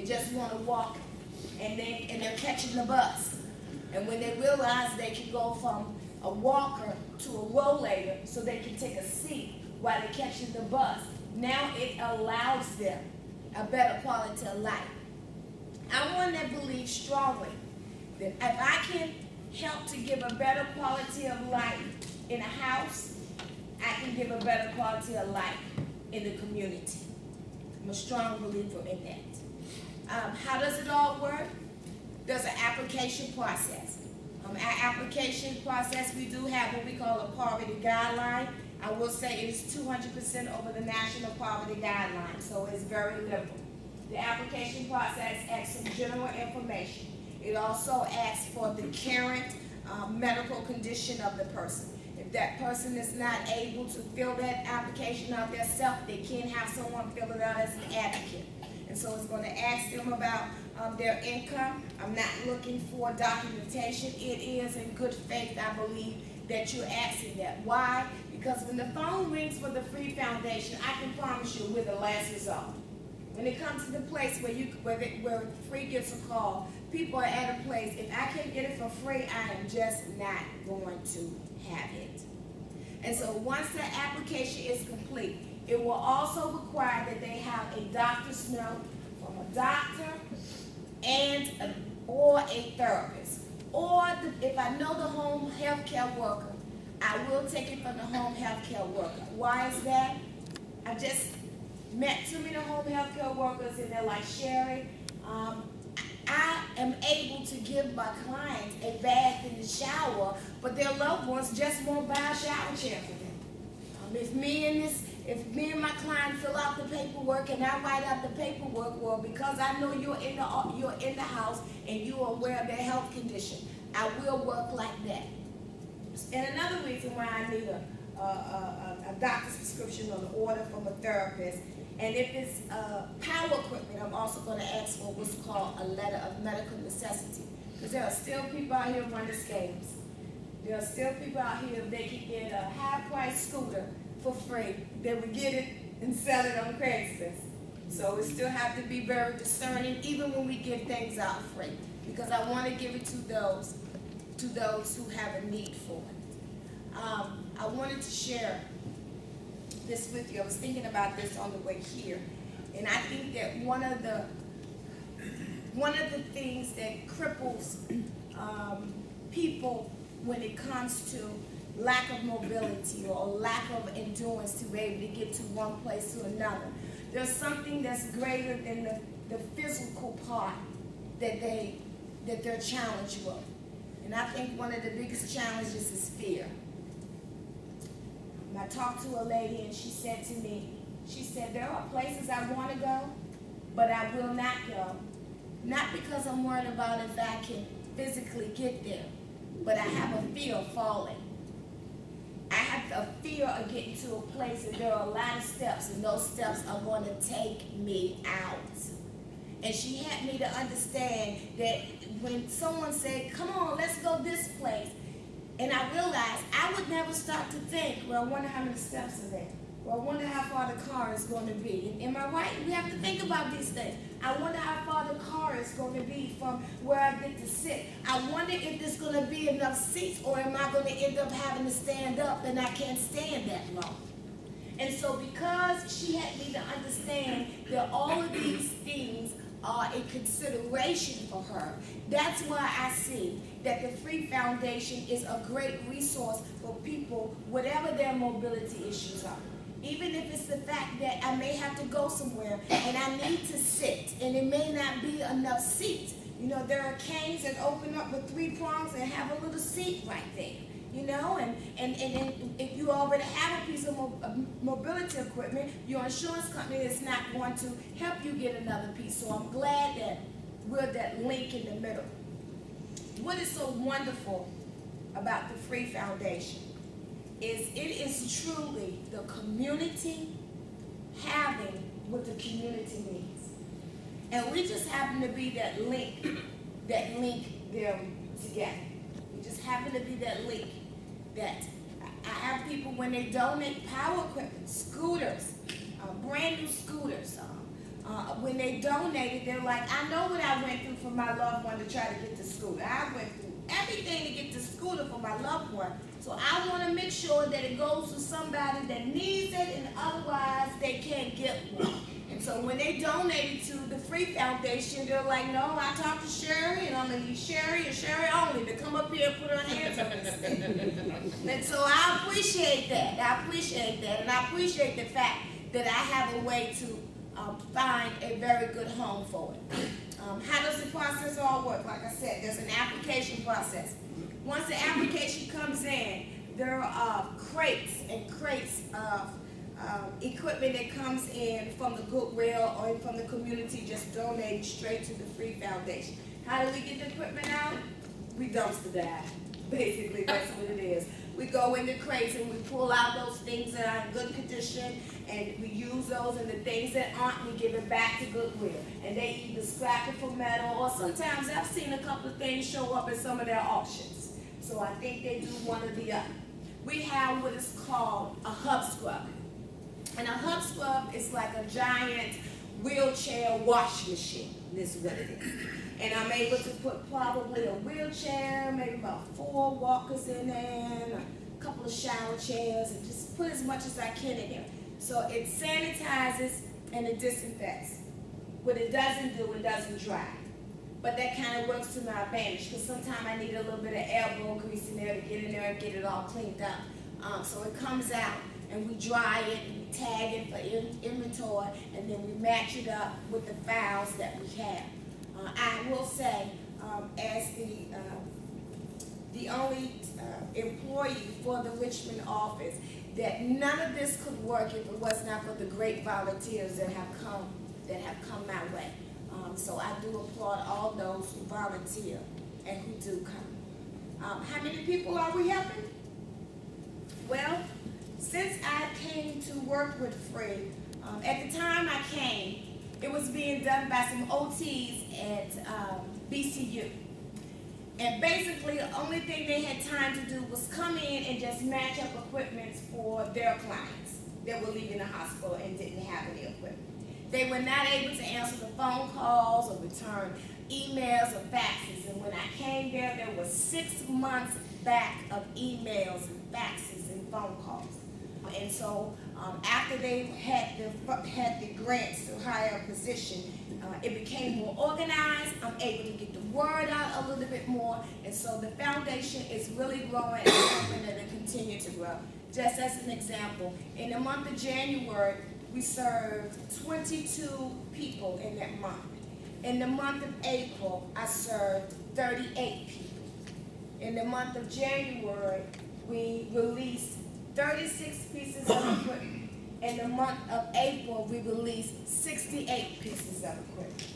They just want to walk, and they're catching the bus. And when they realize they can go from a walker to a rollator so they can take a seat while they're catching the bus, now it allows them a better quality of life. I'm one that believes strongly that if I can help to give a better quality of life in a house, I can give a better quality of life in the community. I'm a strong believer in that. How does it all work? There's an application process. Our application process, we do have what we call a poverty guideline. I will say it is 200% over the national poverty guideline, so it's very liberal. The application process asks some general information. It also asks for the current medical condition of the person. If that person is not able to fill that application out themselves, they can have someone fill it out as an advocate. And so it's going to ask them about their income. I'm not looking for documentation. It is in good faith, I believe, that you're asking that. Why? Because when the phone rings for the Free Foundation, I can promise you we're the last resort. When it comes to the place where free gets a call, people are at a place, if I can't get it for free, I am just not going to have it. And so once the application is complete, it will also require that they have a doctor's note from a doctor or a therapist. Or if I know the home health care worker, I will take it from the home health care worker. Why is that? I just met too many home health care workers, and they're like, Sherry, I am able to give my clients a bath in the shower, but their loved ones just won't buy a shower chair for them. If me and my client fill out the paperwork and I write out the paperwork, well, because I know you're in the house and you are aware of their health condition, I will work like that. And another reason why I need a doctor's prescription or an order from a therapist, and if it's power equipment, I'm also going to ask for what's called a letter of medical necessity. Because there are still people out here running scams. There are still people out here, if they can get a high-priced scooter for free, they would get it and sell it on Craigslist. So we still have to be very discerning, even when we give things out free, because I want to give it to those who have a need for it. I wanted to share this with you. I was thinking about this on the way here, and I think that one of the things that cripples people when it comes to lack of mobility or lack of endurance to be able to get to one place to another, there's something that's greater than the physical part that they're challenged with. And I think one of the biggest challenges is fear. I talked to a lady and she said to me, there are places I want to go, but I will not go. Not because I'm worried about if I can physically get there, but I have a fear of falling. I have a fear of getting to a place and there are a lot of steps, and those steps are going to take me out. And she had me to understand that when someone said, come on, let's go this place, and I realized I would never stop to think, well, I wonder how many steps are there. Well, I wonder how far the car is going to be. And am I right? We have to think about these things. I wonder how far the car is going to be from where I get to sit. I wonder if there's going to be enough seats, or am I going to end up having to stand up and I can't stand that long. And so because she had me to understand that all of these things are a consideration for her, that's why I see that the Free Foundation is a great resource for people, whatever their mobility issues are. Even if it's the fact that I may have to go somewhere and I need to sit and it may not be enough seats. You know, there are canes that open up with 3 prongs and have a little seat right there. You know, and then if you already have a piece of mobility equipment, your insurance company is not going to help you get another piece. So I'm glad that we're that link in the middle. What is so wonderful about the Free Foundation is it is truly the community having what the community needs. And we just happen to be that link them together. We just happen to be that link. That I have people, when they donate power equipment, scooters, brand new scooters, when they donated, they're like, I know what I went through for my loved one to try to get to school. I went through everything to get to school for my loved one. So I want to make sure that it goes to somebody that needs it, and otherwise they can't get one. And so when they donated to the Free Foundation, they're like, no, I talked to Sherry, and I'm going to need Sherry and Sherry only to come up here and put her hands on this thing. And so I appreciate that. I appreciate that. And I appreciate the fact that I have a way to find a very good home for it. How does the process all work? Like I said, there's an application process. Once the application comes in, there are crates and crates of equipment that comes in from the Goodwill or from the community, just donated straight to the Free Foundation. How do we get the equipment out? We dumpster dive. Basically, that's what it is. We go in the crates and we pull out those things that are in good condition, and we use those, and the things that aren't, we give it back to Goodwill. And they either scrap it for metal, or sometimes I've seen a couple of things show up at some of their auctions. So I think they do one or the other. We have what is called a hub scrub. And a hub scrub is like a giant wheelchair wash machine. This is what it is. And I'm able to put probably a wheelchair, maybe about 4 walkers in there, a couple of shower chairs, and just put as much as I can in there. So it sanitizes and it disinfects. What it doesn't do, it doesn't dry. But that kind of works to my advantage, because sometimes I need a little bit of elbow grease in there to get in there and get it all cleaned up. So it comes out, and we dry it, and we tag it for inventory, and then we match it up with the files that we have. I will say, as the only employee for the Richmond office, that none of this could work if it was not for the great volunteers that have come my way. So I do applaud all those who volunteer and who do come. How many people are we helping? Well, since I came to work with Free, at the time I came, it was being done by some OTs at BCU. And basically, the only thing they had time to do was come in and just match up equipment for their clients that were leaving the hospital and didn't have any equipment. They were not able to answer the phone calls or return emails or faxes. And when I came there was 6 months back of emails and faxes and phone calls. And so after they had the grants to hire a position, it became more organized. I'm able to get the word out a little bit more. And so the foundation is really growing and hoping that it continue to grow. Just as an example, in the month of January, we served 22 people in that month. In the month of April, I served 38 people. In the month of January, we released 36 pieces of equipment. In the month of April, we released 68 pieces of equipment.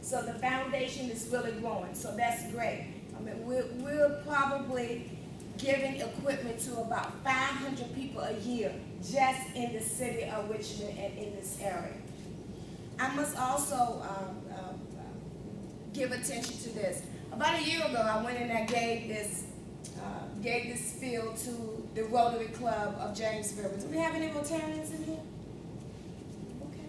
So the foundation is really growing, so that's great. I mean, we're probably giving equipment to about 500 people a year just in the city of Richmond and in this area. I must also give attention to this. About a year ago, I went and I gave this spiel to the Rotary Club of Jamesville. Do we have any Rotarians in here? Okay.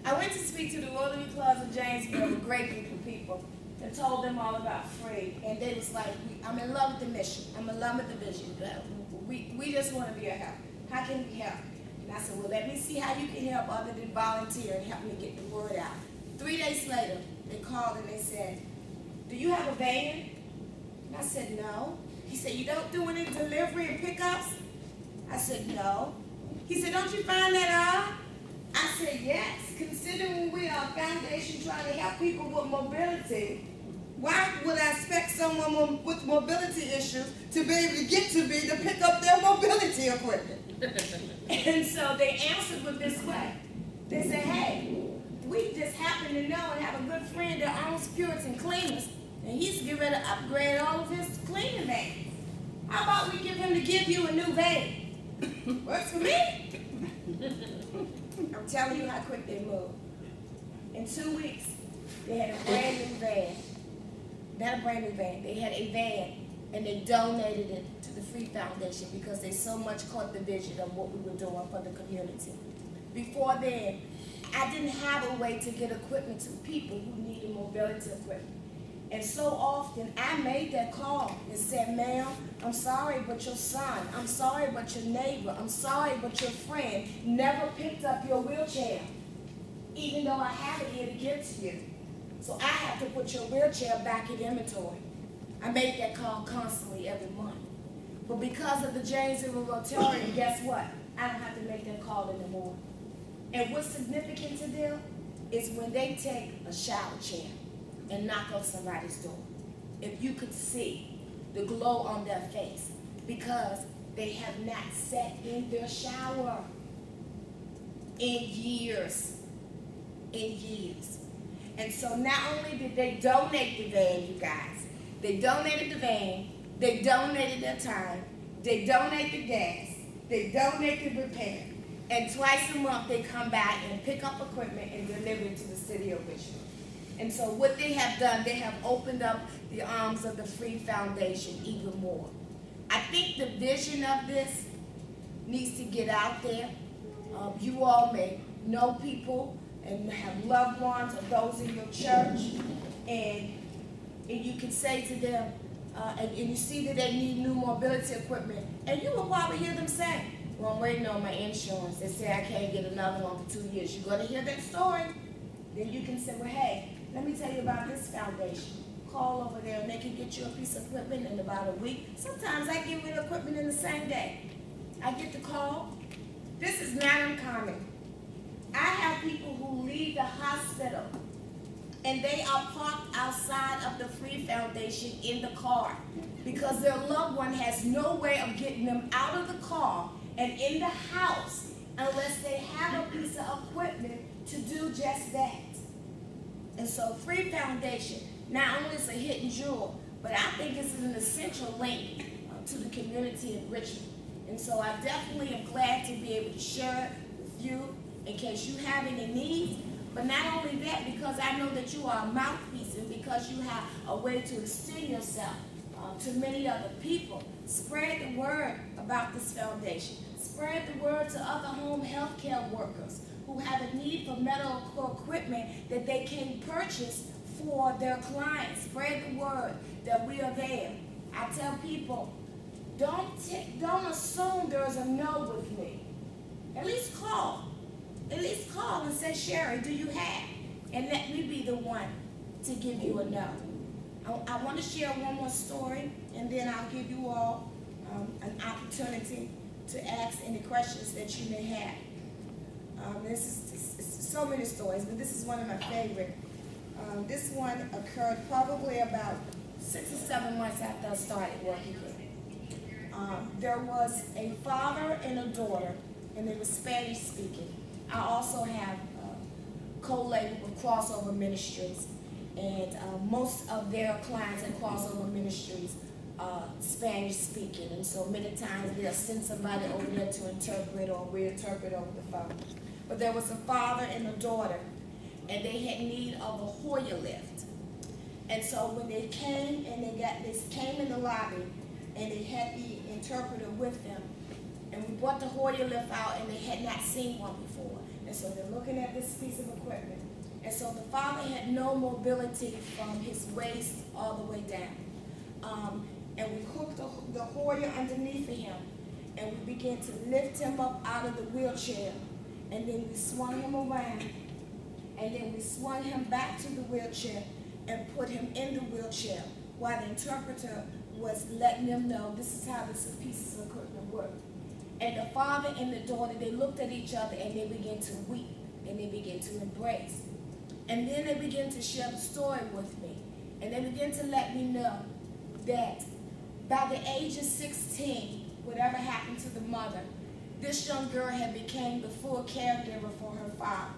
I went to speak to the Rotary Clubs of Jamesville, a great group of people, and told them all about Free. And they was like, I'm in love with the mission. I'm in love with the vision. We just want to be a help. How can we help? And I said, well, let me see how you can help other than volunteer and help me get the word out. 3 days later, they called and they said, do you have a van? And I said, no. He said, you don't do any delivery and pickups? I said, no. He said, don't you find that odd? I said, yes. Considering we are a foundation trying to help people with mobility, why would I expect someone with mobility issues to be able to get to me to pick up their mobility equipment? And so they answered with this way. They said, hey, we just happen to know and have a good friend that owns Puritan Cleaners, and he's getting ready to upgrade all of his cleaning vans. How about we give him to give you a new van? Works for me. I'm telling you how quick they move. In 2 weeks, they had a brand new van. Not a brand new van. They had a van, and they donated it to the Free Foundation because they so much caught the vision of what we were doing for the community. Before then, I didn't have a way to get equipment to people who needed mobility equipment. And so often, I made that call and said, ma'am, I'm sorry, but your son, I'm sorry, but your neighbor, I'm sorry, but your friend never picked up your wheelchair, even though I have it here to give to you. So I have to put your wheelchair back in inventory. I make that call constantly every month. But because of the James River Rotarian, guess what? I don't have to make that call anymore. And what's significant to them is when they take a shower chair and knock on somebody's door. If you could see the glow on their face, because they have not sat in their shower in years. And so not only did they donate the van, you guys, they donated the van, they donated their time, they donated the gas, they donated the repair, and twice a month they come back and pick up equipment and deliver it to the city of Richmond. And so what they have done, they have opened up the arms of the Free Foundation even more. I think the vision of this needs to get out there. You all may know people and have loved ones or those in your church, and you can say to them, and you see that they need new mobility equipment, and you will probably hear them say, well, I'm waiting on my insurance. They say I can't get another one for 2 years. You're going to hear that story. Then you can say, well, hey, let me tell you about this foundation. Call over there and they can get you a piece of equipment in about a week. Sometimes I get rid of equipment in the same day. I get the call. This is not uncommon. I have people who leave the hospital and they are parked outside of the Free Foundation in the car because their loved one has no way of getting them out of the car and in the house unless they have a piece of equipment to do just that. And so Free Foundation, not only is a hidden jewel, but I think it's an essential link to the community in Richmond. And so I definitely am glad to be able to share it with you in case you have any needs. But not only that, because I know that you are a mouthpiece and because you have a way to extend yourself to many other people. Spread the word about this foundation. Spread the word to other home health care workers who have a need for medical equipment that they can purchase for their clients. Spread the word that we are there. I tell people, don't assume there's a no with me. At least call. At least call and say, Sherry, do you have? And let me be the one to give you a no. I want to share one more story, and then I'll give you all an opportunity to ask any questions that you may have. This is so many stories, but this is one of my favorite. This one occurred probably about 6 or 7 months after I started working here. There was a father and a daughter, and they were Spanish speaking. I also have co-labeled with Crossover Ministries, and most of their clients at Crossover Ministries are Spanish speaking, and so many times they'll send somebody over there to interpret or reinterpret over the phone. But there was a father and a daughter, and they had need of a Hoyer lift. And so when they came and they came in the lobby, and they had the interpreter with them, and we brought the Hoyer lift out, and they had not seen one before. And so they're looking at this piece of equipment. And so the father had no mobility from his waist all the way down. And we hooked the Hoyer underneath of him, and we began to lift him up out of the wheelchair. And then we swung him around, and then we swung him back to the wheelchair and put him in the wheelchair while the interpreter was letting them know this is how this pieces of equipment work. And the father and the daughter, they looked at each other and they began to weep and they began to embrace. And then they began to share the story with me. And they began to let me know that by the age of 16, whatever happened to the mother, this young girl had become the full caregiver for her father.